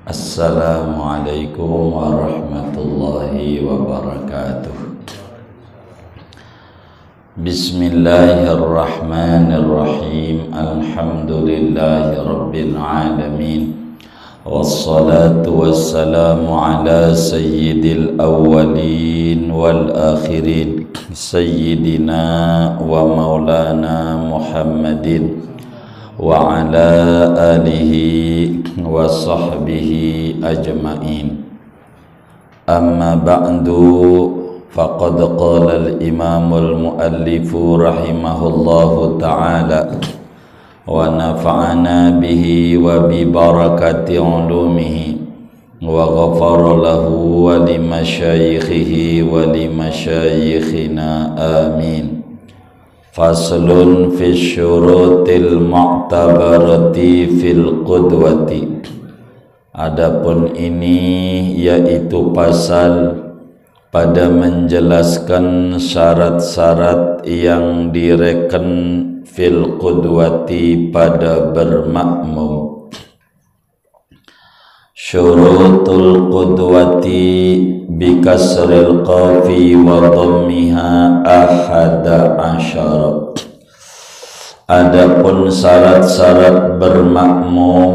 Assalamualaikum warahmatullahi wabarakatuh. Bismillahirrahmanirrahim. Alhamdulillahi rabbil alamin. Wassalatu wassalamu ala sayyidil awwalin wal akhirin, sayyidina wa maulana Muhammadin wa ala alihi wa sahbihi ajma'in. Amma ba'du, faqad qala al-imamul muallifu rahimahullahu ta'ala wa nafa'ana bihi wa bi barakati ulumihi wa ghafara lahu wa li masyayikhihi wa li masyayikhina amin. Faslun fi syurutil mu'tabarati fil qudwati. Adapun ini yaitu pasal pada menjelaskan syarat-syarat yang direken fil qudwati pada bermakmum. Syurutul qudwati bikasril qafi wa dhammiha ahada asyara. Adapun syarat-syarat bermakmum,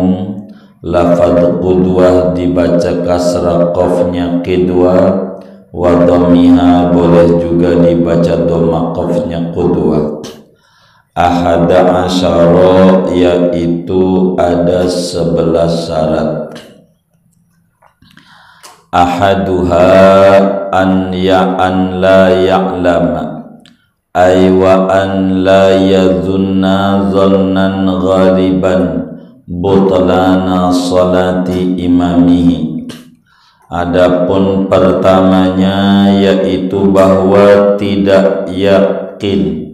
lafadz qudwah dibaca kasrah qafnya qidwah, wa dhammiha boleh juga dibaca dhamma qafnya qudwah. Ahada asyara yaitu ada 11 syarat. Ahaduha an la ya'lama ay wa an la yadhunna dhannan ghaliban butlana salati imamihi. Adapun pertamanya yaitu bahwa tidak yakin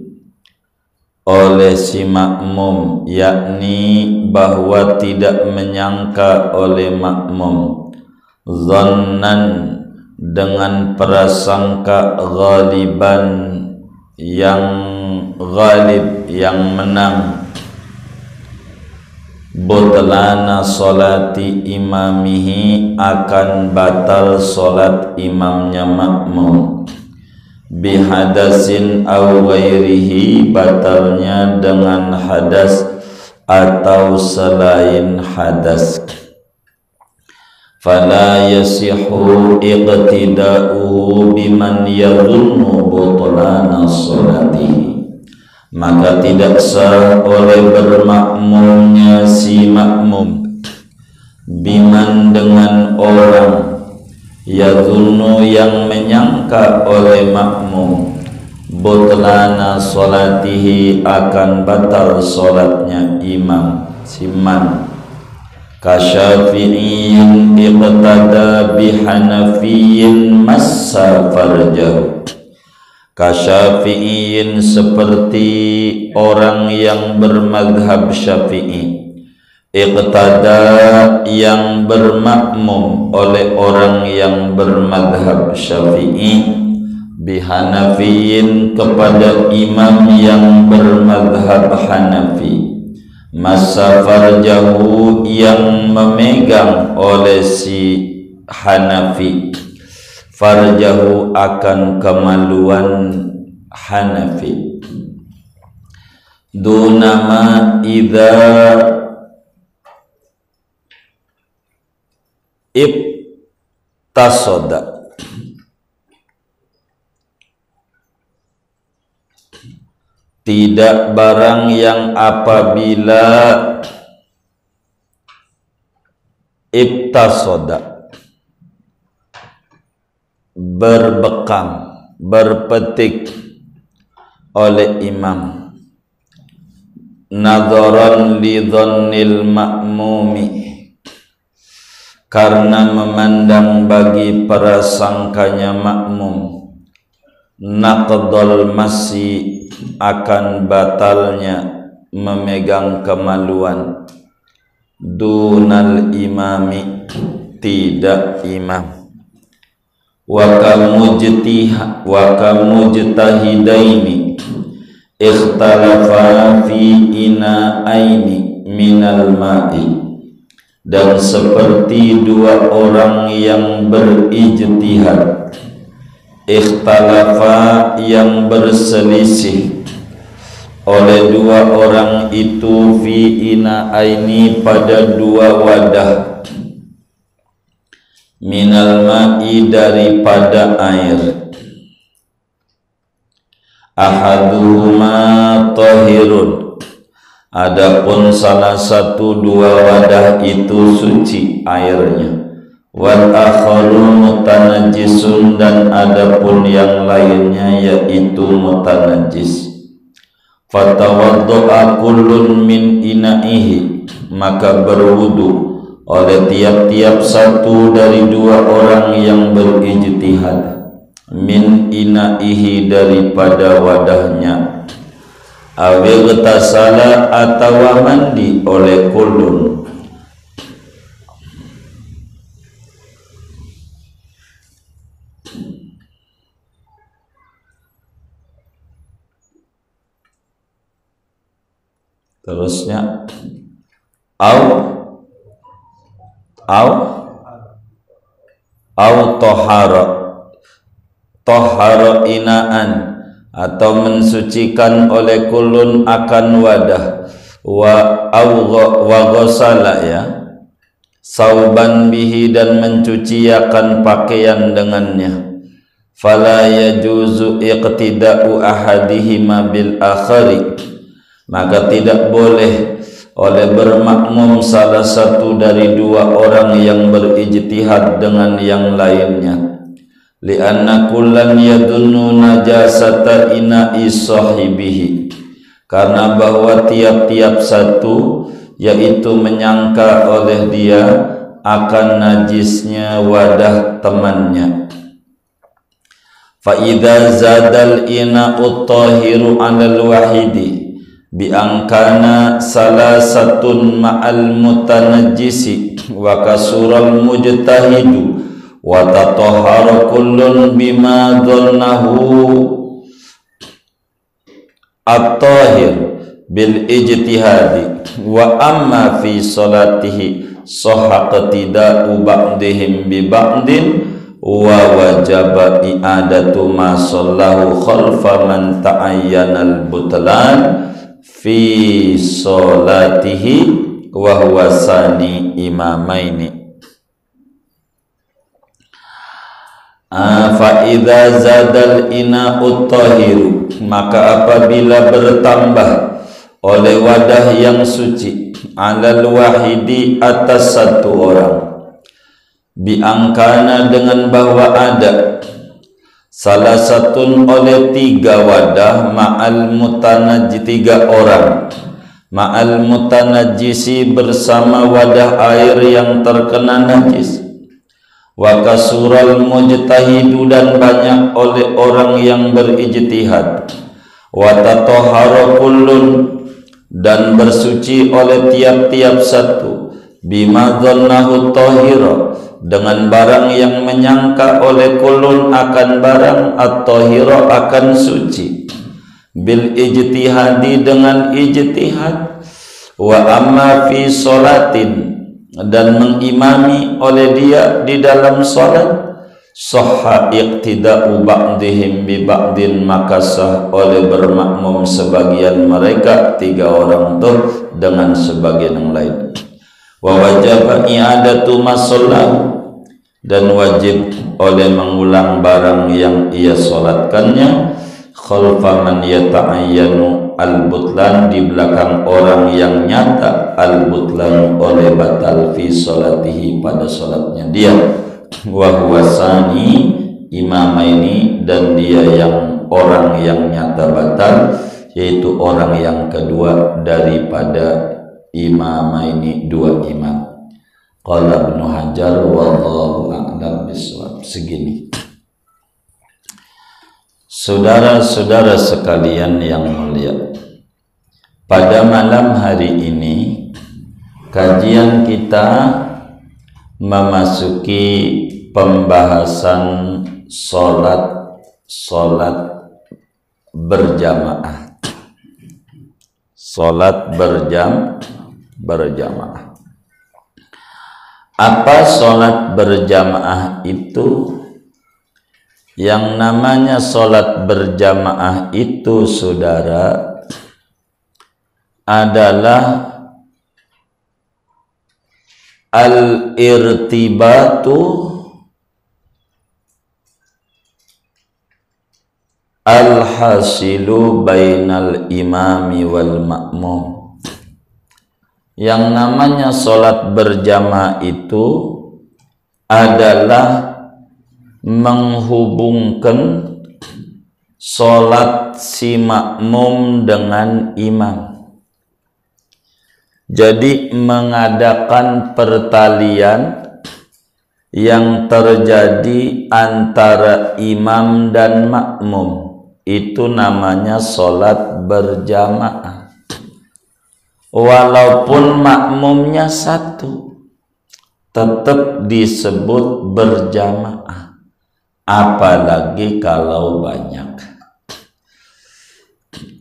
oleh si makmum, yakni bahwa tidak menyangka oleh makmum, zannan dengan prasangka, ghaliban yang ghalib, yang menang, butlana salati imamihi akan batal salat imamnya makmum, bihadasin aw ghairihi batalnya dengan hadas atau selain hadas. Fala yasihu iqtida'uhu biman yadhunnu butlana salatihi. Maka tidak sah oleh bermakmumnya si makmum biman dengan orang yadhunnu yang menyangka oleh makmum butlana salatihi akan batal salatnya imam si man. Kasyafi'in iqtada bihanafiyin massa farjahu. Kasyafi'in seperti orang yang bermadhab syafi'i, iqtada yang bermakmum oleh orang yang bermadhab syafi'i, bihanafiyin kepada imam yang bermadhab hanafi, massa farjahu yang memegang oleh si hanafi, farjahu akan kemaluan hanafi. Dunama idza ibtasoda. Tidak barang yang apabila ibtasoda, berbekam, berpetik oleh imam, nadharan li dhannil ma'mumi, karena memandang bagi prasangkanya makmum, naqdal masi akan batalnya memegang kemaluan, dunal imami tidak imam. Wa kamujtahidaini ikhtalafa fi ina'aini minal ma'i. dan seperti dua orang yang berijtihad, ikhtalafa yang berselisih oleh dua orang itu fi ina'aini pada dua wadah, minal ma'i daripada air, ahaduhuma tahirun, adapun salah satu dua wadah itu suci airnya, wal akharu mutanajjisun, dan adapun yang lainnya yaitu mutanajjis. Fatawaddo'a kullun min ina'ihi, maka berwudu oleh tiap-tiap satu dari dua orang yang berijtihad, min ina'ihi daripada wadahnya, awil tasala atau mandi oleh kullun. Terusnya au tohara inaan, atau mensucikan oleh kulun akan wadah, wa ghasala ya sauban bihi, dan mencuci akan pakaian dengannya. Fala yajuzu iqtida'u ahadihima bil akhari, maka tidak boleh oleh bermakmum salah satu dari dua orang yang berijtihad dengan yang lainnya. Lianna kullan yadunnu najasata ina'i sahibihi, karena bahwa tiap-tiap satu yaitu menyangka oleh dia akan najisnya wadah temannya. Fa idza zadal ina'ut tahiru 'alal wahidi bi angkana salasatun ma'al mutanajjisi wa kasural mujtahidu wa tatahhara kullun bima dhannahu at-tahir bil ijtihadi, wa amma fi salatihi sahha qtida'u ba'dihim bi ba'din wa wajaba i'adatu ma sallahu khalfa man ta'ayyana al-butlan fi sholatihi wa huwa sani imamaini. Fa idza zadal ina'ut tahiru, maka apabila bertambah oleh wadah yang suci, alal wahidi atas satu orang, biangkana dengan bahwa ada salah satu oleh tiga wadah, ma'al mutanajji tiga orang, ma'al mutanajjisi bersama wadah air yang terkena najis, wa kasural mujtahidu, dan banyak oleh orang yang berijtihad, wa tatahhara kullun, dan bersuci oleh tiap-tiap satu, bima dhannahu tahira, dengan barang yang menyangka oleh kulun akan barang at-tahira akan suci, bil ijtihadi dengan ijtihad, wa amma fi sholatin, dan mengimami oleh dia di dalam salat, sahha iqtida'u ba'dihim bi ba'din, maka sah oleh bermakmum sebagian mereka tiga orang itu dengan sebagian yang lain. Wa wajaba i'adatu masallahu, dan wajib oleh mengulang barang yang ia solatkannya, khalfa man yata'ayyanu al-butlan, di belakang orang yang nyata al-butlan oleh batal fi solatihi pada solatnya dia, wa huwa sani imamaini, dan dia yang orang yang nyata batal, yaitu orang yang kedua daripada imamaini, dua imam. Qala Ibnu Hajar wallahu a'lam bishawab. Segini, saudara-saudara sekalian yang mulia, pada malam hari ini kajian kita memasuki pembahasan solat berjamaah, solat berjamaah. Apa sholat berjamaah itu? Yang namanya sholat berjamaah itu, saudara, adalah al-irtibatu al-hasilu bainal imami wal ma'mum. Yang namanya sholat berjamaah itu adalah menghubungkan sholat si makmum dengan imam. Jadi mengadakan pertalian yang terjadi antara imam dan makmum, itu namanya sholat berjamaah. Walaupun makmumnya satu, tetap disebut berjamaah. Apalagi kalau banyak.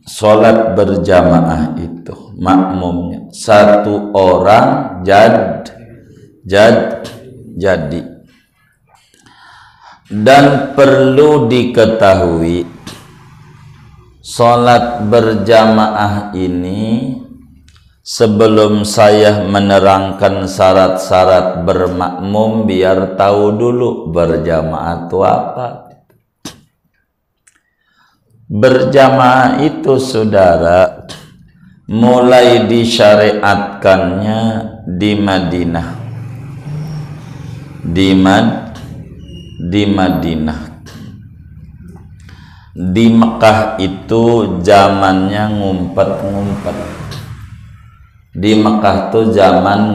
Sholat berjamaah itu makmumnya satu orang jadi. Dan perlu diketahui, sholat berjamaah ini, sebelum saya menerangkan syarat-syarat bermakmum, biar tahu dulu berjamaah itu apa. Berjamaah itu, saudara, mulai disyariatkannya di Madinah. Di Madinah. Di Mekah itu zamannya ngumpet-ngumpet. Di Mekah tuh zaman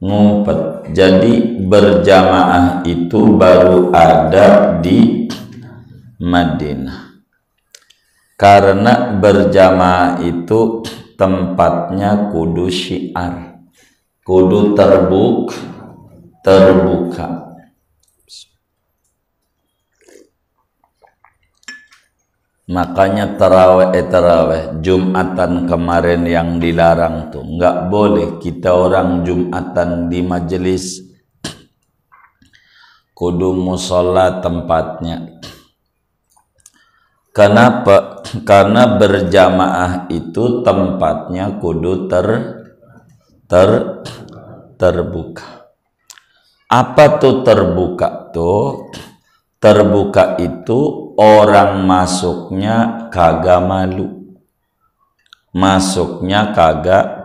ngumpet. Jadi berjamaah itu baru ada di Madinah. Karena berjamaah itu tempatnya kudu syiar, kudu terbuka. Makanya taraweh Jumatan kemarin yang dilarang tuh, nggak boleh kita orang Jumatan di majelis, kudu musola tempatnya. Kenapa? Karena berjamaah itu tempatnya kudu terbuka. Apa tuh terbuka tuh? Terbuka itu orang masuknya kagak malu. Masuknya kagak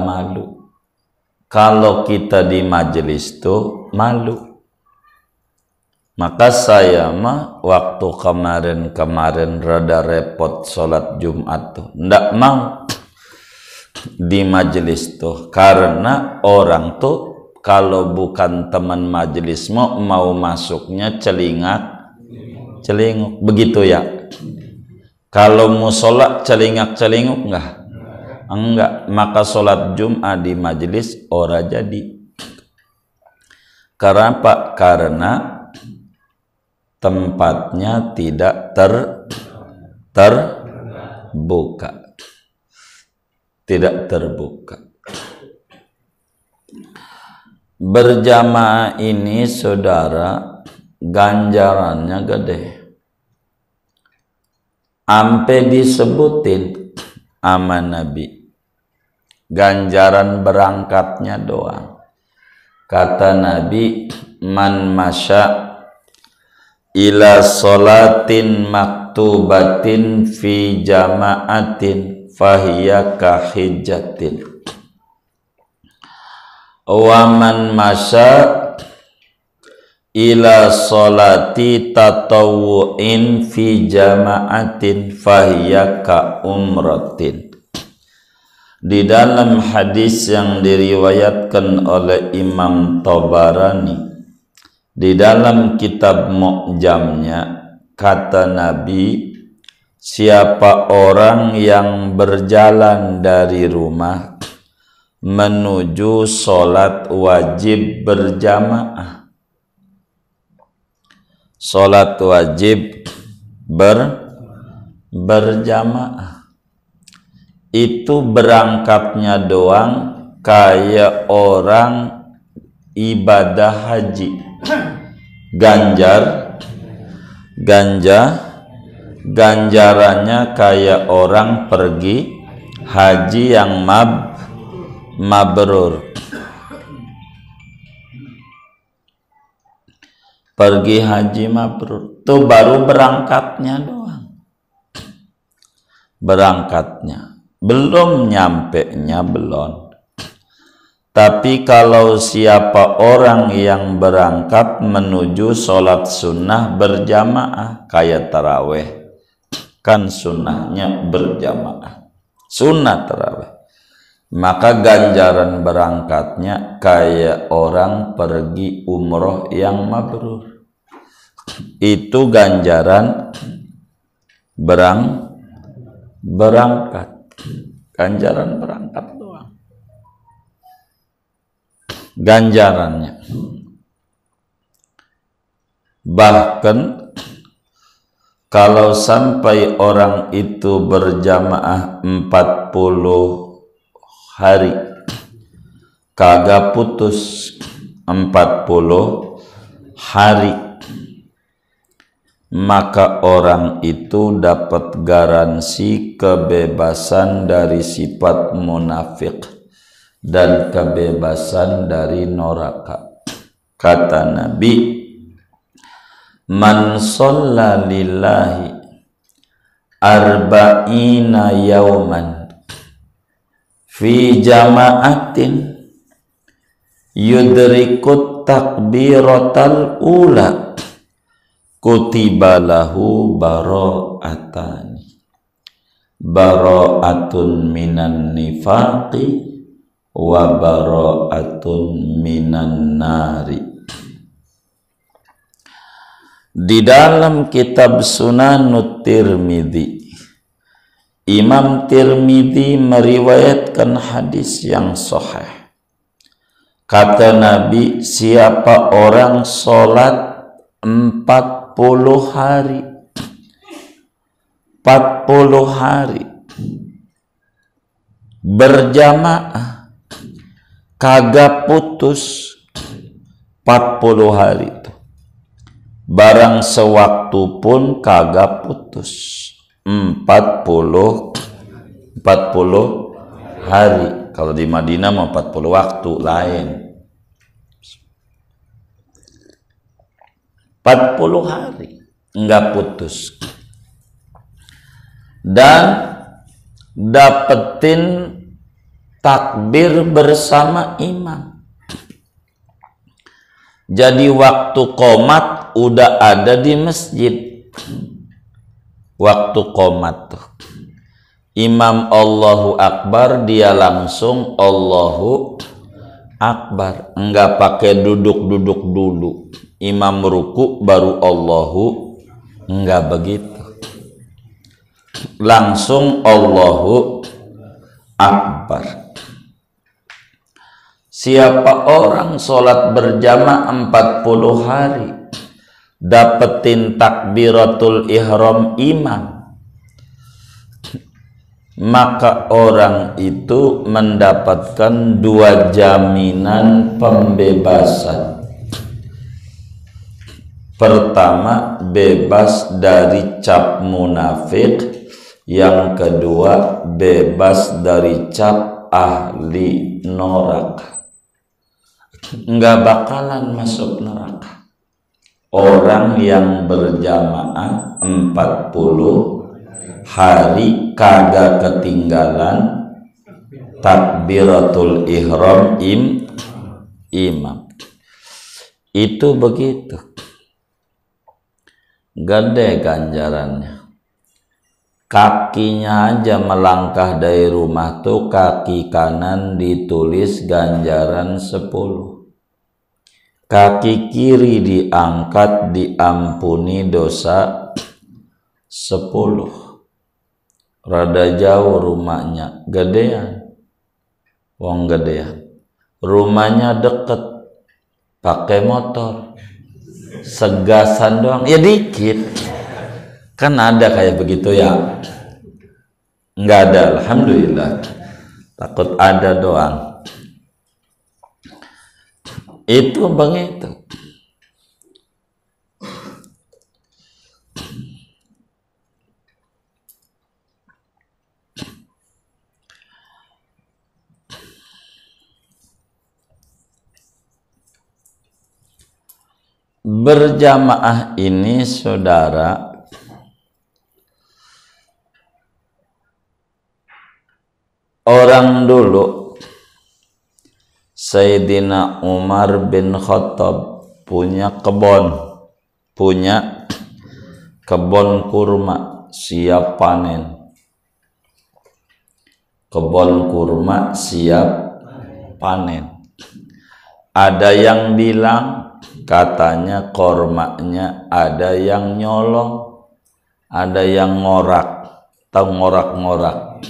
malu. Kalau kita di majelis tuh malu. Maka saya mah waktu kemarin rada repot sholat Jumat tuh, ndak mau di majelis tuh, karena orang tuh kalau bukan teman majelis mau masuknya celingak, begitu ya. Kalau musola celingak enggak, maka sholat Jumat di majelis ora jadi. Karena apa? Karena tempatnya tidak terbuka. Tidak terbuka. Berjamaah ini, saudara, ganjarannya gede. Ampe disebutin sama Nabi, ganjaran berangkatnya doang. Kata Nabi, man masya ila sholatin maktubatin fi jama'atin fahiya kahijjatin. Wa man masya ila sholati tatawu'in fi jama'atin fahiya ka umratin. Di dalam hadis yang diriwayatkan oleh Imam Tabarani di dalam kitab Mu'jamnya, kata Nabi, siapa orang yang berjalan dari rumah menuju sholat wajib berjamaah, sholat wajib berjamaah, itu berangkatnya doang kayak orang ibadah haji. Ganjarannya kayak orang pergi haji yang mabrur. Pergi haji mabrur tuh baru berangkatnya doang. Berangkatnya belum, nyampenya belum. Tapi kalau siapa orang yang berangkat menuju sholat sunnah berjamaah kayak taraweh, kan sunnahnya berjamaah, sunnah taraweh, maka ganjaran berangkatnya kayak orang pergi umroh yang mabrur. Itu ganjaran berangkat, ganjaran berangkat doang ganjarannya. Bahkan kalau sampai orang itu berjamaah 40 hari kagak putus 40 hari, maka orang itu dapat garansi kebebasan dari sifat munafik dan kebebasan dari neraka. Kata Nabi, man shalla lillahi arba'ina yauman fi jama'atin yudrikut takbiratal ula kutiba lahu bara'atun minan nifaqi wa bara'atun minan nari. Di dalam kitab Sunanut Tirmidzi, Imam Tirmidzi meriwayatkan hadis yang sahih. Kata Nabi, siapa orang sholat 40 hari 40 hari berjamaah kagak putus 40 hari itu, barang sewaktu pun kagak putus 40 hari. Kalau di Madinah mau 40 waktu lain, 40 hari enggak putus, dan dapetin takbir bersama imam. Jadi waktu qomat udah ada di masjid. Waktu qomat tuh imam Allahu Akbar, dia langsung Allahu Akbar, enggak pakai duduk-duduk dulu. Imam ruku baru Allahu, enggak begitu, langsung Allahu Akbar. Siapa orang sholat berjamaah 40 hari dapetin takbiratul ihram imam, maka orang itu mendapatkan 2 jaminan pembebasan. Pertama, bebas dari cap munafik. Yang kedua, bebas dari cap ahli neraka. Enggak bakalan masuk neraka orang yang berjamaah 40 hari kagak ketinggalan takbiratul ihram imam. Itu begitu, gede ganjarannya. Kakinya aja melangkah dari rumah tuh, kaki kanan ditulis ganjaran 10, kaki kiri diangkat diampuni dosa 10. Rada jauh rumahnya, gedean, wong gedean. Rumahnya deket, pakai motor, segasan doang, ya dikit. Kan ada kayak begitu ya? Enggak ada, alhamdulillah. Takut ada doang. Itu begitu. Berjamaah ini saudara orang dulu Sayyidina Umar bin Khattab punya kebun kurma siap panen. Kebun kurma siap panen. Ada yang bilang katanya kormanya ada yang nyolong, ada yang ngorak, tahu ngorak-ngorak,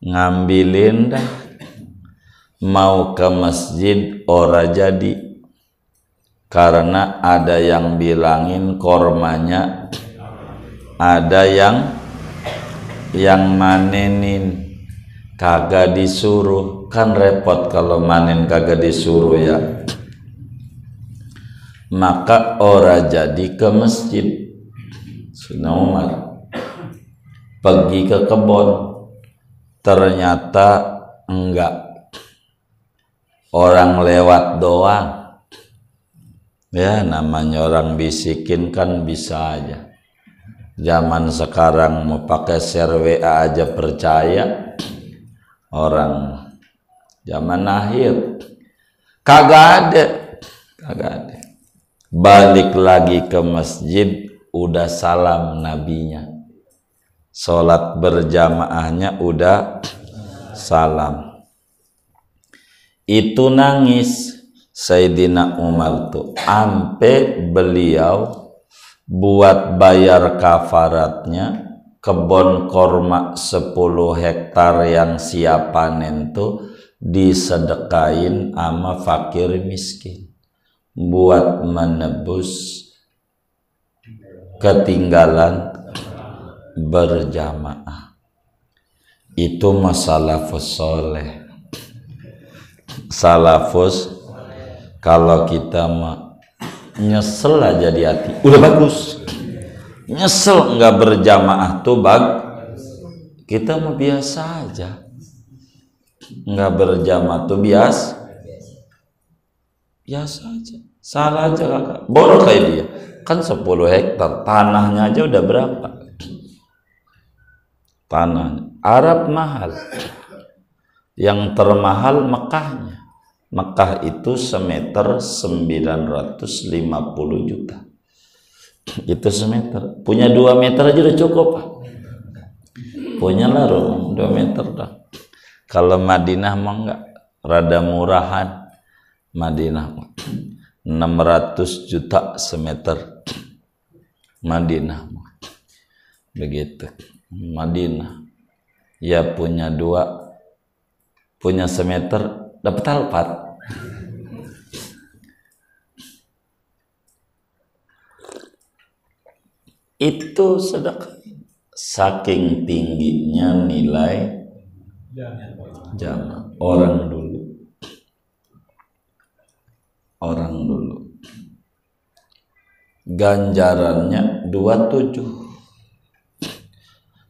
ngambilin dah, mau ke masjid ora jadi, karena ada yang bilangin kormanya, ada yang manenin, kagak disuruh, kan repot kalau manen kagak disuruh ya. Maka ora jadi ke masjid. Sayyidina Umar pergi ke kebun, ternyata enggak, orang lewat doang. Ya namanya orang bisikin kan bisa aja. Zaman sekarang mau pakai share WA aja percaya. Orang zaman akhir kagak ada. Balik lagi ke masjid, udah salam nabinya, sholat berjamaahnya udah salam. Itu nangis Sayyidina Umar tuh, ampe beliau buat bayar kafaratnya kebun korma 10 hektar yang siap panen tuh disedekain sama fakir miskin buat menebus ketinggalan berjamaah. Itu masalah soleh. Salafus kalau kita nyesel aja di hati udah bagus, nyesel nggak berjamaah tuh kita mau biasa aja, nggak berjamaah tuh biasa aja, salah aja kakak, bodoh kayak dia kan 10 hektar tanahnya aja udah berapa, tanah Arab mahal, yang termahal Mekahnya. Mekah itu semeter 950 juta. Itu semeter. Punya 2 meter aja udah cukup, Pak. Punya lah rumah 2 meter dah. Kalau Madinah mah enggak, rada murahan. Madinah 600 juta semeter. Madinah begitu. Madinah ya punya 2, punya semeter dapat alpat. Itu sedekah. Saking tingginya nilai jamaah orang dulu. Ganjarannya 27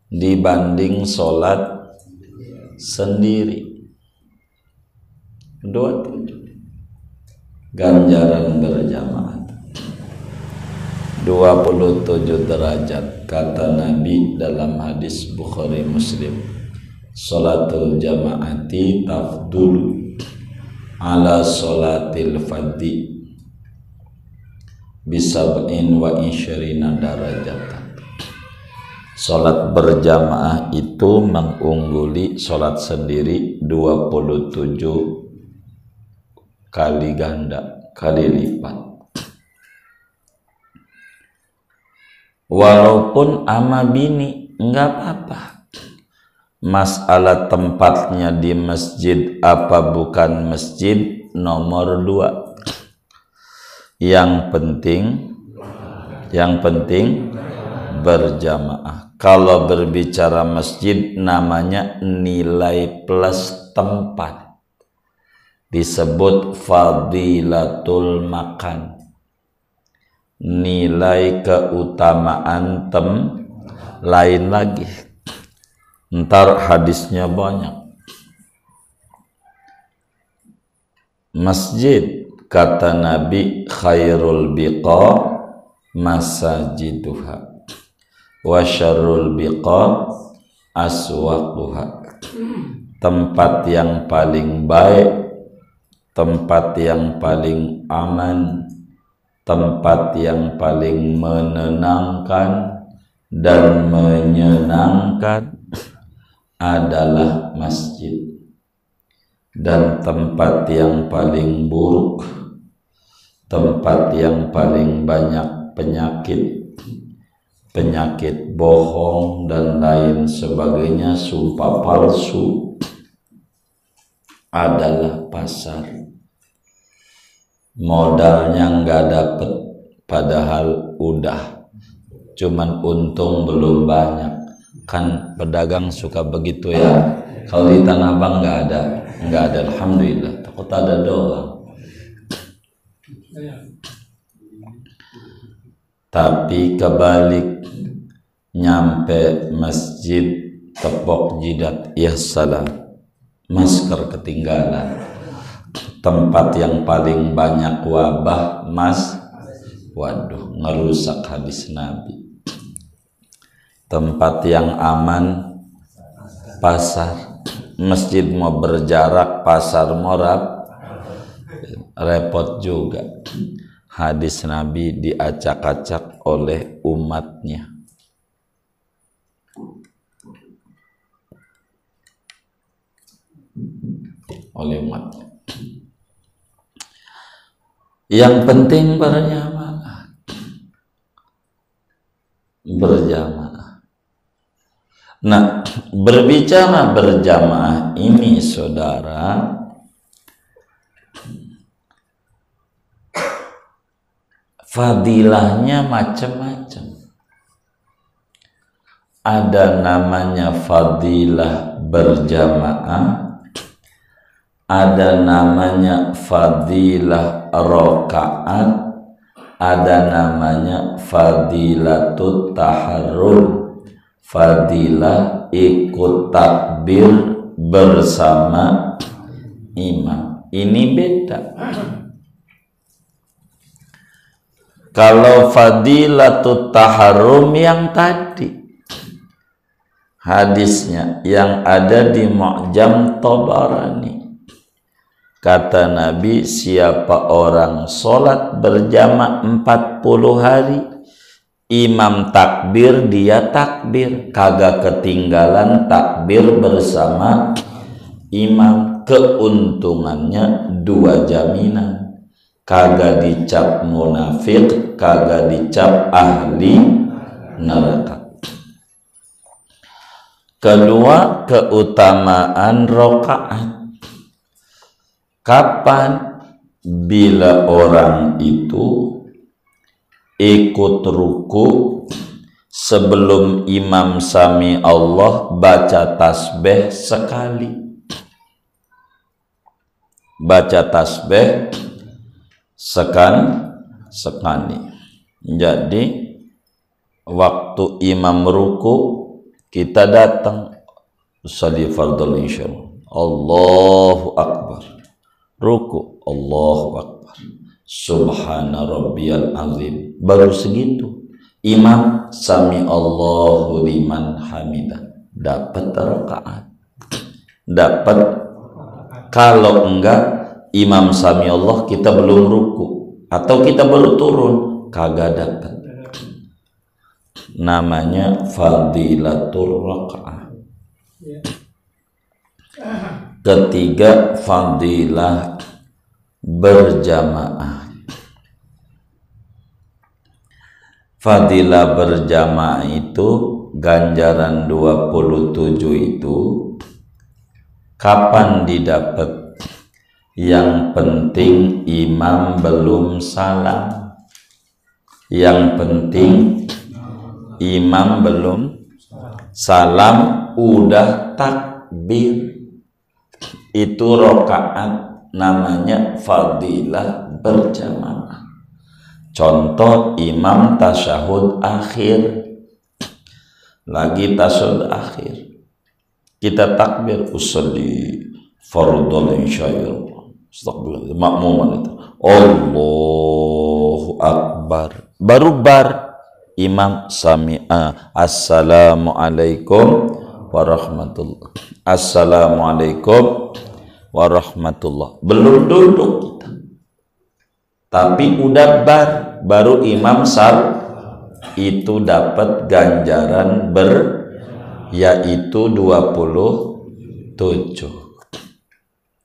dibanding sholat sendiri. 27 ganjaran berjamaah 27 derajat kata Nabi dalam hadis Bukhari Muslim, sholatul jamaati tafdulu ala sholatil fadhi bisab'in wa insyirina darajatan. Sholat berjamaah itu mengungguli sholat sendiri 27 kali ganda, kali lipat. Walaupun ama bini enggak apa-apa. Masalah tempatnya di masjid apa bukan masjid nomor 2. Yang penting berjamaah. Kalau berbicara masjid namanya nilai plus tempat. disebut fadilatul makan, nilai keutamaan lain lagi. Ntar hadisnya banyak. Masjid, kata Nabi, khairul biqa masajiduha wa syarrul biqa aswaquha. Tempat yang paling baik, tempat yang paling aman, tempat yang paling menenangkan dan menyenangkan adalah masjid. Dan tempat yang paling buruk, tempat yang paling banyak penyakit bohong dan lain sebagainya, sumpah palsu, adalah pasar. Modalnya nggak dapet, padahal udah, cuman untung belum banyak. Kan pedagang suka begitu ya. Kalau di Tanah Abang nggak ada, alhamdulillah. Takut ada doang. Tapi kebalik, nyampe masjid tepok jidat, ya salam, masker ketinggalan. Tempat yang paling banyak wabah, waduh, ngerusak hadis Nabi. Tempat yang aman, pasar. Masjid mau berjarak, pasar mau repot juga. Hadis Nabi diacak-acak oleh umatnya. Yang penting berjamaah. Nah, berbicara berjamaah ini, saudara, fadilahnya macam-macam. Ada namanya fadilah berjamaah, ada namanya fadilah rakaat, ada namanya fadilatut taharrul, fadilah ikut takbir bersama imam. Ini beda. Kalau fadilatut taharrum yang tadi, hadisnya yang ada di Mu'jam Tabarani, kata Nabi, siapa orang sholat berjamaah 40 hari, imam takbir, dia takbir, kagak ketinggalan takbir bersama imam. Keuntungannya 2 jaminan, kagak dicap munafik, kagak dicap ahli neraka. Kedua, keutamaan rakaat. Kapan? Bila orang itu ikut ruku sebelum imam sami Allah baca tasbih sekali. Baca tasbih sekali. Jadi waktu imam ruku kita datang sholli fardhu isya, Allahu akbar, ruku Allahu akbar, subhana rabbiyal azim, baru segitu imam sami Allahu liman hamidah, dapat rakaat, dapat. Kalau enggak, imam sami Allah kita belum ruku atau kita baru turun, kagak dapat. Namanya fadilatul rakaat. Ketiga, fadilah berjamaah. Fadilah berjamaah itu ganjaran 27 itu kapan didapat? Yang penting imam belum salam. Yang penting imam belum salam, udah takbir. Itu rakaat namanya fadilah berjamaah. Contoh imam tasyahud akhir, lagi tasyahud akhir, kita takbir usolli fardhul isya, astagfirullah, makmuman itu Allahu akbar, baru imam sami'a, assalamualaikum warahmatullah, assalamualaikum warahmatullah, belum duduk kita, tapi udah baru imam itu dapat ganjaran yaitu 27.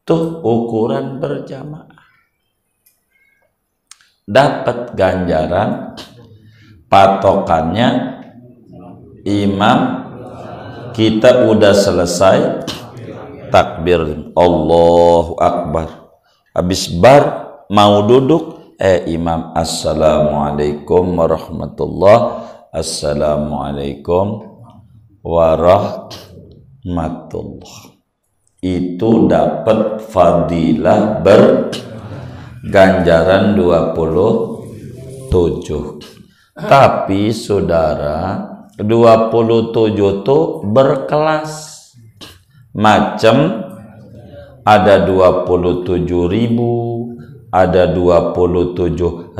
Tuh ukuran berjamaah, dapat ganjaran. Patokannya imam kita udah selesai takbir Allahu akbar, habis mau duduk, imam assalamualaikum warahmatullah, assalamualaikum warahmatullah, itu dapat fadilah berganjaran 27. Tapi saudara, 27 tuh berkelas macam, ada 27.000, ada 2700,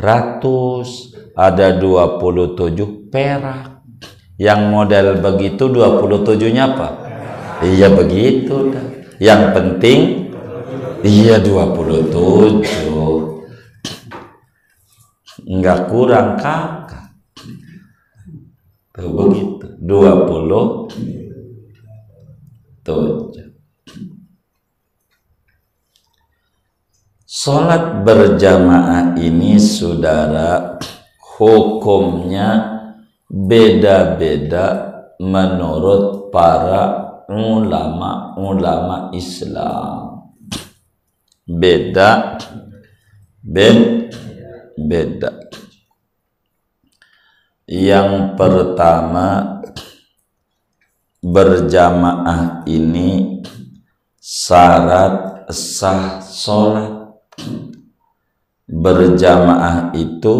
ada 27 perak. Yang model begitu 27-nya apa? Iya begitu dah. Yang penting iya 27. Enggak kurang kakak. Tuh begitu 27. Sholat berjamaah ini saudara, hukumnya beda-beda menurut para ulama Islam. Beda. Yang pertama, berjamaah ini syarat sah sholat. Berjamaah itu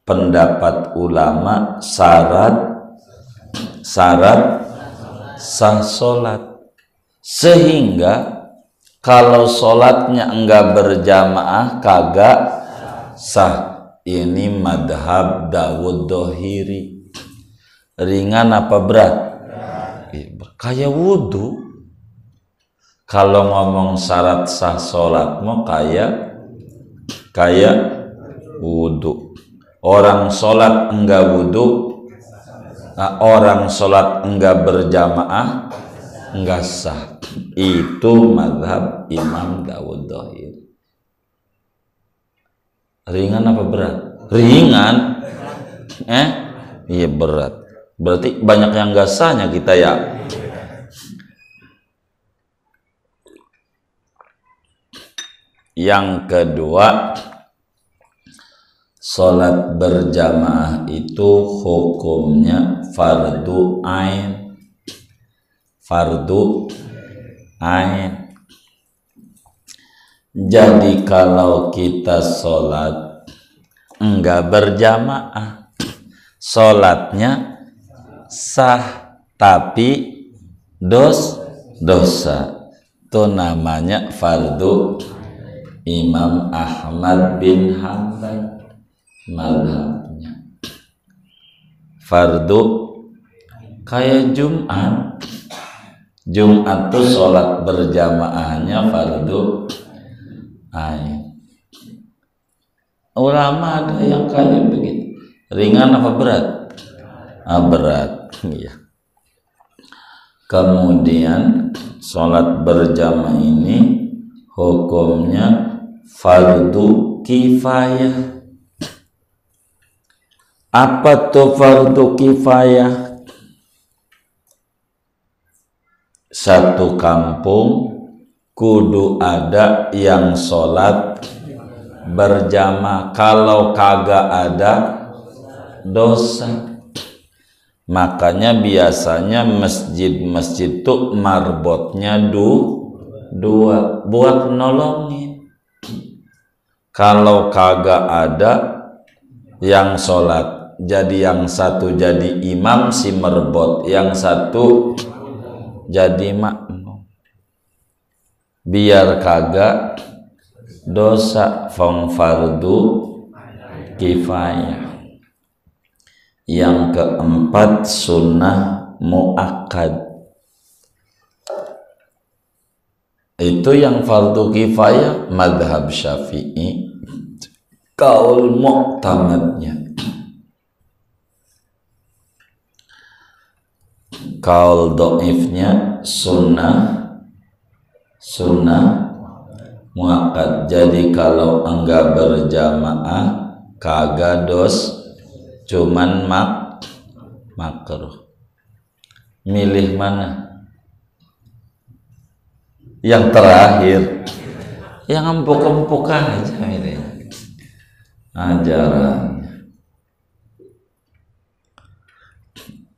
pendapat ulama syarat sah sholat, sehingga kalau sholatnya enggak berjamaah kagak sah. Ini madhab Dawud Dohiri. Ringan apa berat? Kayak wudhu. Kalau ngomong syarat sah sholat mau kayak wudhu. Orang sholat enggak wudhu, orang sholat enggak berjamaah enggak sah. Itu madhab Imam Dawud Dohiri. Ringan apa berat? Ringan. Iya berat. Berarti banyak yang enggak sahnya kita ya. Yang kedua, sholat berjamaah itu hukumnya fardu ain. Fardu ain. Jadi kalau kita sholat enggak berjamaah, sholatnya sah tapi dosa. Itu namanya fardu Imam Ahmad bin Hanbal mazhabnya. Fardu kayak Jumat tuh sholat berjamaahnya fardu ain. Ulama ada yang kayak begitu. Ringan apa berat? Berat. Iya. Kemudian sholat berjamaah ini hukumnya fardu kifayah. Apa tuh fardu kifayah? Satu kampung kudu ada yang sholat berjamaah. Kalau kagak ada dosa. Makanya biasanya masjid-masjid tuh marbotnya dua buat nolongin. Kalau kagak ada yang sholat, jadi yang satu jadi imam si merbot, yang satu jadi makmum. Biar kagak dosa, fardu kifayah. Yang keempat, sunnah muakkad. Itu yang fardu kifayah mazhab Syafi'i, kaul mu'tamadnya. Kaul dhaifnya sunnah muakkad. Jadi kalau enggak berjamaah kagak dos, cuman makruh. Milih mana? Yang terakhir, yang empuk-empuk aja ini ajarannya.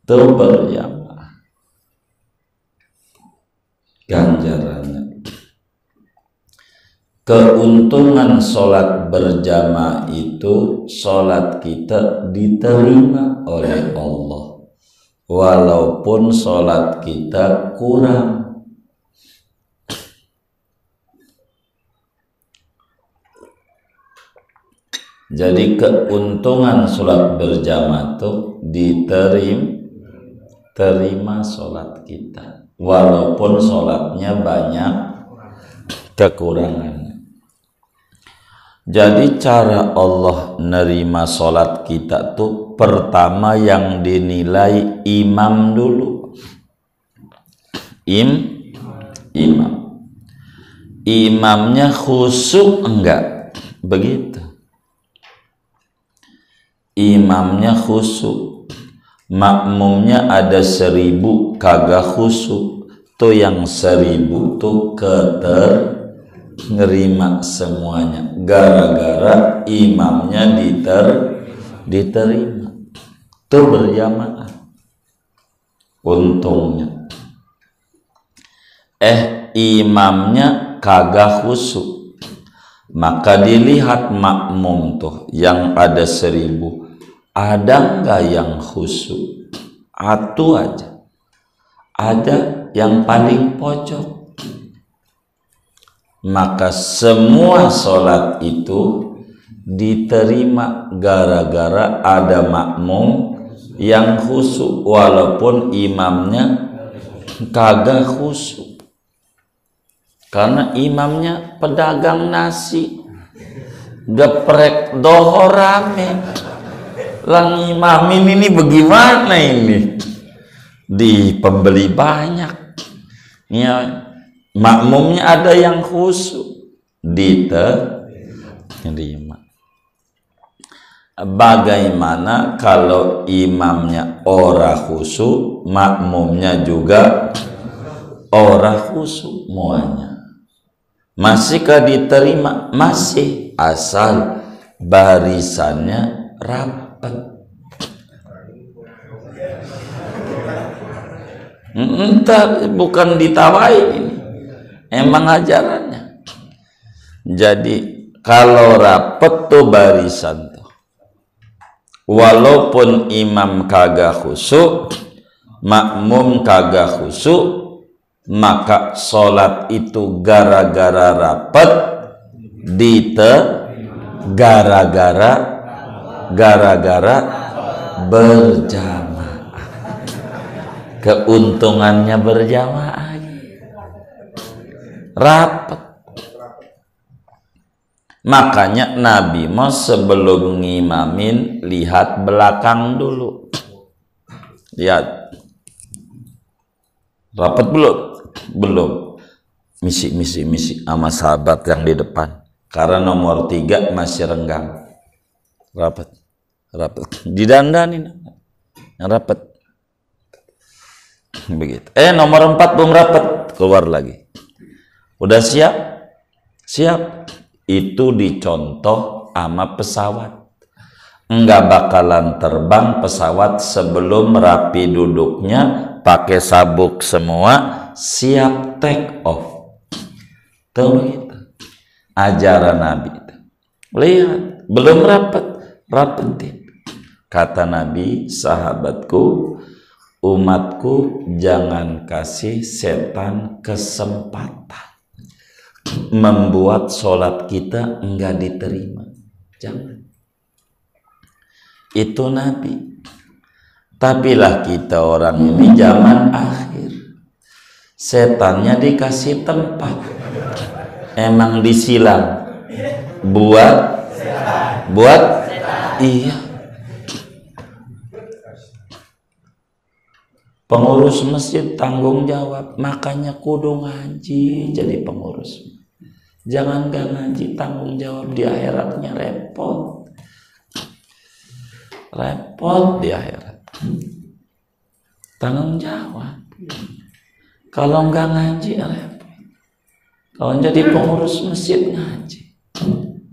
Itu berjamaah ganjarannya. Keuntungan sholat berjamaah itu, sholat kita diterima oleh Allah walaupun sholat kita kurang. Jadi keuntungan sholat berjamaah itu diterima sholat kita walaupun sholatnya banyak kekurangan. Jadi cara Allah nerima sholat kita tuh pertama yang dinilai imam dulu. Imam. Imamnya khusyuk enggak? Begitu. Imamnya khusyuk, makmumnya ada 1000 kagak khusyuk, tuh yang 1000 tuh nerima semuanya gara-gara imamnya diterima. Tuh berjamaah untungnya. Imamnya kagak khusyuk, maka dilihat makmum tuh yang ada 1000, ada nggak yang khusyuk? Atu aja. Ada yang paling pojok. Maka semua sholat itu diterima gara-gara ada makmum yang khusyuk walaupun imamnya kagak khusyuk. Karena imamnya pedagang nasi, geprek dohor rame. Lang imamin ini bagaimana ini? Di pembeli banyak. Ya, makmumnya ada yang khusyuk, diterima. Bagaimana kalau imamnya ora khusyuk, makmumnya juga ora khusyuk semuanya? Masihkah diterima? Masih, asal barisannya rapat. Entah, bukan ditawain ini, emang ajarannya. Jadi kalau rapet tuh barisan tuh, walaupun imam kagak khusyuk, makmum kagak khusyuk, maka sholat itu gara-gara rapet gara-gara berjamaah. Keuntungannya berjamaah rapat. Makanya Nabi mau sebelum ngimamin lihat belakang dulu. Lihat rapat belum. Misi sama sahabat yang di depan. Karena nomor 3 masih renggang. Rapat. Didandanin yang rapat. Begitu. Nomor 4 belum rapat, keluar lagi. Udah siap? Itu dicontoh sama pesawat. Enggak bakalan terbang pesawat sebelum rapi duduknya, pakai sabuk semua, siap take off. Tuh begitu ajaran Nabi. Lihat, belum rapetin. Kata Nabi, sahabatku, umatku, jangan kasih setan kesempatan membuat sholat kita enggak diterima. Jangan. Itu Nabi. Tapi lah kita orang ini zaman akhir, setannya dikasih tempat, emang disilang buat iya. Pengurus masjid tanggung jawab, makanya kudu ngaji jadi pengurus. Jangan gak ngaji, tanggung jawab di akhiratnya repot di akhirat. Tanggung jawab. Kalau nggak ngaji repot. Kalau jadi pengurus masjid ngaji,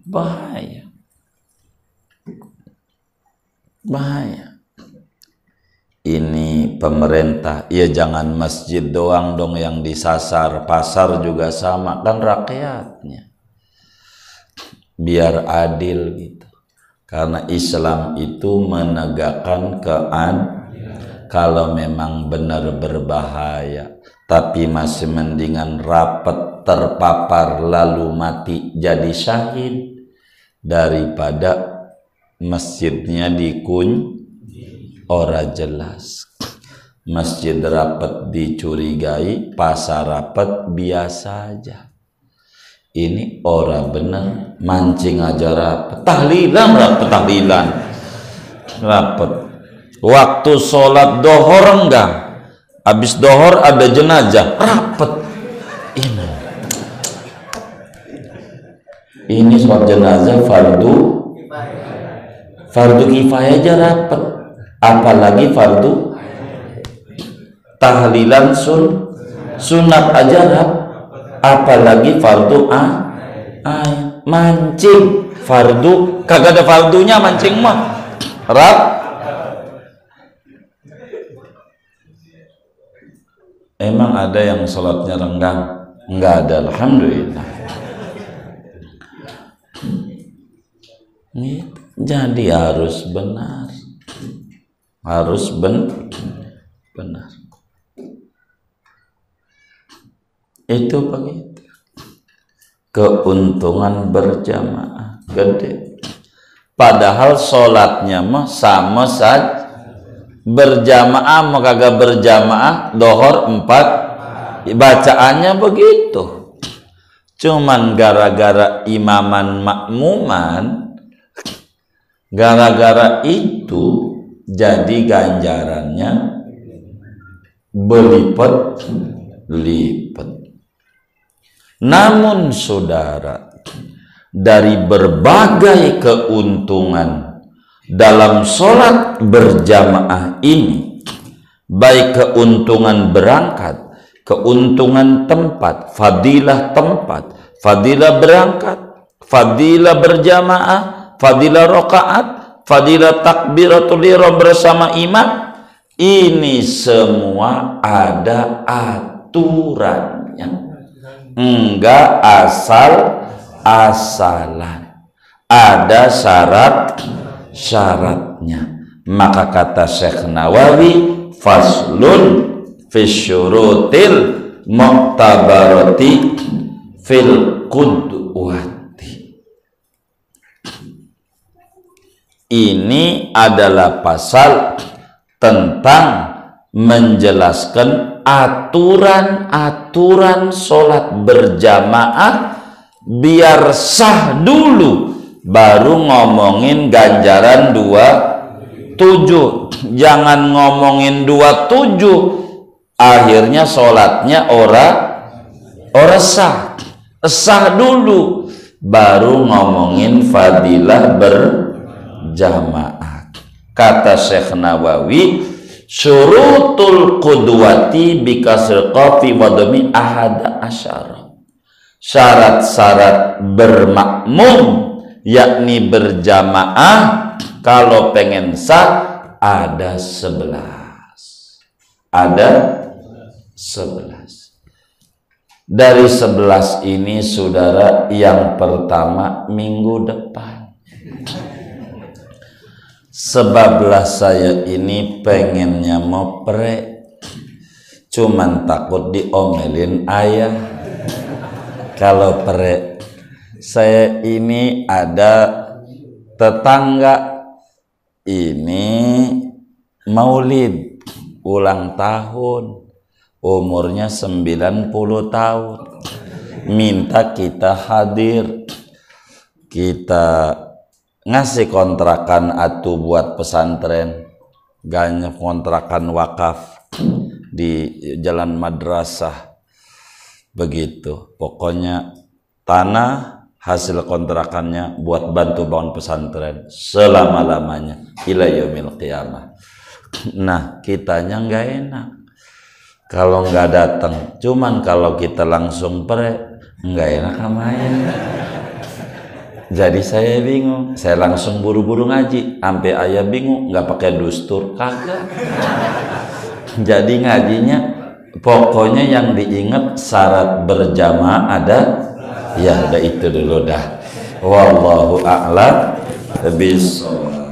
bahaya. Ini pemerintah, ya jangan masjid doang dong yang disasar, pasar juga sama, kan rakyatnya. Biar adil gitu. Karena Islam itu menegakkan kalau memang benar berbahaya, tapi masih mendingan rapat terpapar lalu mati jadi syahid daripada masjidnya ora jelas. Masjid rapat dicurigai, pasar rapat biasa aja. Ini ora bener, mancing aja rapat. Tahlilan. Waktu sholat dohor enggak, habis dohor ada jenazah, rapat. Ini sholat jenazah fardu kifayah aja rapat, apalagi fardu tahlilan sunat aja rapat, apalagi fardu mancing fardu, kagak ada fardunya mancing mah Emang ada yang sholatnya renggang? Enggak ada, alhamdulillah. Jadi harus benar, benar. Itu begitu. Keuntungan berjamaah gede. Padahal sholatnya mah sama saja. Berjamaah mau kagak berjamaah, dohor 4, bacaannya begitu. Cuman gara-gara imaman makmuman, gara-gara itu jadi ganjarannya berlipat-lipat. Namun saudara, dari berbagai keuntungan dalam sholat berjamaah ini, baik keuntungan berangkat, keuntungan tempat, fadilah berangkat, fadilah berjamaah, fadilah rakaat, fadilah takbiratul ihram bersama imam, ini semua ada aturannya, enggak asal-asalan, ada syaratnya. Maka kata Syekh Nawawi, faslun fi syurutil mu'tabarati fil qudwati. Ini adalah pasal tentang menjelaskan aturan-aturan sholat berjamaah biar sah dulu, baru ngomongin ganjaran 27. Jangan ngomongin 27 akhirnya sholatnya ora sah dulu, baru ngomongin fadilah berjamaah. Kata Syekh Nawawi, syurutul qudwati bikasril qafi wa dhammi ahada asyara. Syarat-syarat bermakmum yakni berjamaah kalau pengen sah ada 11. Dari 11 ini saudara, yang pertama minggu depan. Sebablah saya ini pengennya mau pre, cuman takut diomelin ayah. Kalau pre, saya ini ada tetangga ini maulid ulang tahun, umurnya 90 tahun, minta kita hadir, kita ngasih kontrakan atuh buat pesantren, ganya kontrakan wakaf di jalan madrasah begitu. Pokoknya tanah hasil kontrakannya buat bantu bangun pesantren selama-lamanya ila yaumil qiyamah. Nah, kitanya nggak enak kalau nggak datang, cuman kalau kita langsung pre nggak enak main. Jadi saya bingung, saya langsung buru-buru ngaji, sampai ayah bingung nggak pakai dustur kagak. Jadi ngajinya pokoknya yang diingat syarat berjamaah ada, ya udah itu dulu dah. Wallahu a'lam bishawab.